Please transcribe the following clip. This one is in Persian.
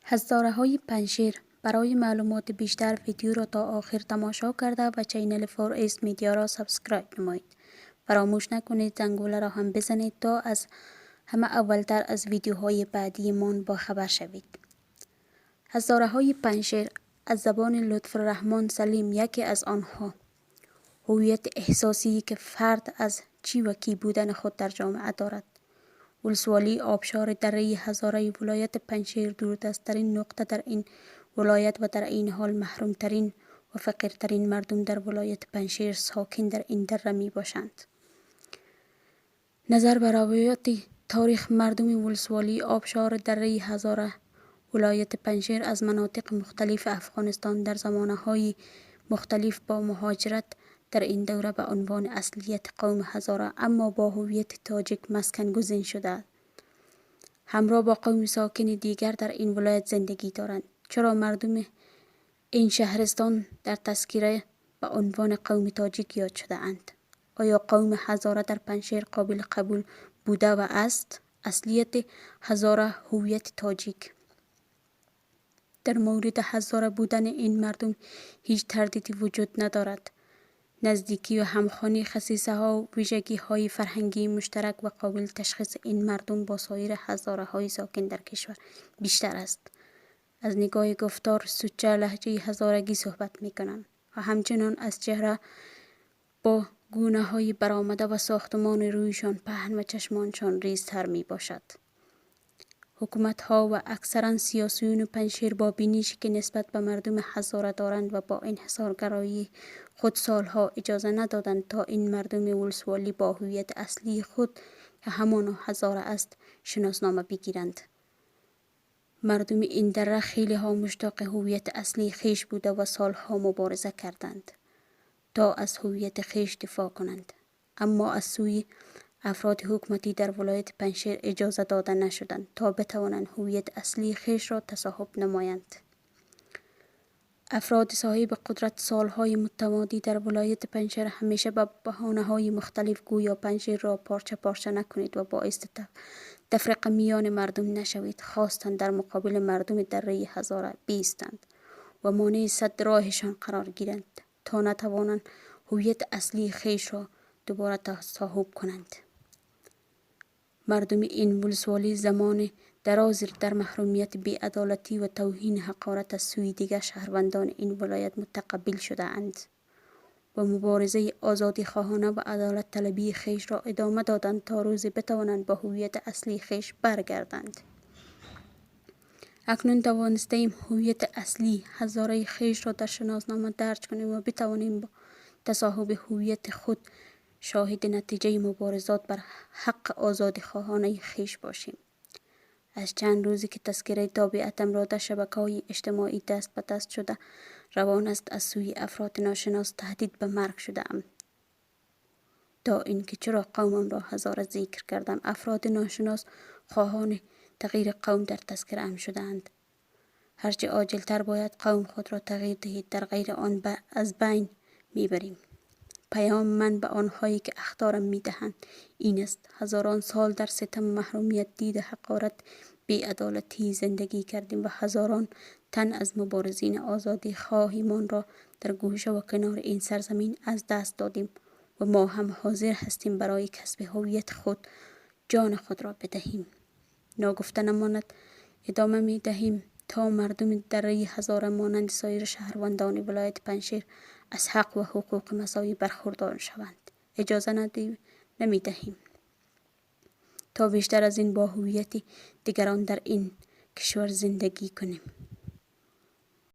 هزاره‌های پنشیر. برای معلومات بیشتر ویدیو را تا آخر تماشا کرده و چینل فور ایست میدیا را سابسکرایب نمایید. فراموش نکنید زنگوله را هم بزنید تا از همه اولتر از ویدیوهای بعدی من با خبر شوید. هزاره‌های پنشیر از زبان لطف‌الرحمن سلیم یکی از آنها. هویت احساسی که فرد از چی و کی بودن خود در جامعه دارد. ولسوالی آبشار دره هزاره ولایت پنشیر دوردستترین نقطه در این ولایت و در این حال محرومترین و فقیرترین مردم در ولایت پنشیر ساکن در این دره می باشند. نظر به روایات تاریخ مردم ولسوالی آبشار دره هزاره ولایت پنشیر از مناطق مختلف افغانستان در زمانه‌های مختلف با مهاجرت در این دوره به عنوان اصلیت قوم هزاره اما با هویت تاجیک مسکن گزین شده همراه با قوم ساکن دیگر در این ولایت زندگی دارند. چرا مردم این شهرستان در تذکره به عنوان قوم تاجیک یاد شده اند؟ آیا قوم هزاره در پنشیر قابل قبول بوده و است؟ اصلیت هزاره هویت تاجیک. در مورد هزاره بودن این مردم هیچ تردیدی وجود ندارد. نزدیکی و همخوانی خصیصه ها و ویژگی های فرهنگی مشترک و قابل تشخیص این مردم با سایر هزاره های ساکن در کشور بیشتر است. از نگاه گفتار سوچه لهجه هزارگی صحبت می کنند و همچنان از چهره با گونه های برآمده و ساختمان رویشان پهن و چشمانشان ریزتر می باشد. حکومت ها و اکثرا سیاسیون پنشیر با بینشی که نسبت به مردم هزاره دارند و با انحصارگرایی خود سالها اجازه ندادند تا این مردم ولسوالی با هویت اصلی خود که همان هزاره است شناسنامه بگیرند. مردم این دره خیلی ها مشتاق هویت اصلی خیش بوده و سالها مبارزه کردند تا از هویت خیش دفاع کنند، اما از سوی افراد حکومتی در ولایت پنشیر اجازه داده نشدند تا بتوانند هویت اصلی خیش را تصاحب نمایند. افراد صاحب قدرت سالهای متمادی در ولایت پنشیر همیشه به بهانه‌های مختلف گویا پنشیر را پارچه پارچه نکنید و باعث تفرقه میان مردم نشوید خواستند در مقابل مردم دره هزاره بیستند و مانع سد راهشان قرار گیرند تا نتوانند هویت اصلی خیش را دوباره تصاحب کنند. مردم این ولسوالی زمان دراز در محرومیت، بی‌عدالتی و توهین حقارت از سوی دیگر شهروندان این ولایت متقبل شده اند و مبارزه آزادی خواهانه و عدالت طلبی خیش را ادامه دادند تا روزی بتوانند با هویت اصلی خیش برگردند. اکنون توانستیم هویت اصلی هزاره خیش را در شناسنامه درج کنیم و بتوانیم با تصاحب هویت خود شاهد نتیجه مبارزات بر حق آزادی خواهانه خیش باشیم. از چند روزی که تذکره تابعیتم را در شبکه‌های اجتماعی دست به دست شده روان است از سوی افراد ناشناس تهدید به مرگ شده ام. تا اینکه چرا قومم را هزاره ذکر کردم افراد ناشناس خواهان تغییر قوم در تذکره ام شدند. هرچه عاجلتر باید قوم خود را تغییر دهید، در غیر آن از بین میبریم. پیام من به آنهایی که اخطارم میدهند این است: هزاران سال در ستم محرومیت، دید حقارت، بی‌عدالتی زندگی کردیم و هزاران تن از مبارزین آزادی خواهیمان را در گوشه و کنار این سرزمین از دست دادیم و ما هم حاضر هستیم برای کسب هویت خود جان خود را بدهیم. ناگفته نماند ادامه می دهیم تا مردم دره هزاره مانند سایر شهروندان ولایت پنشیر از حق و حقوق مساوی برخوردار شوند. اجازه نمی دهیم تا بیشتر از این با هویت دیگران در این کشور زندگی کنیم.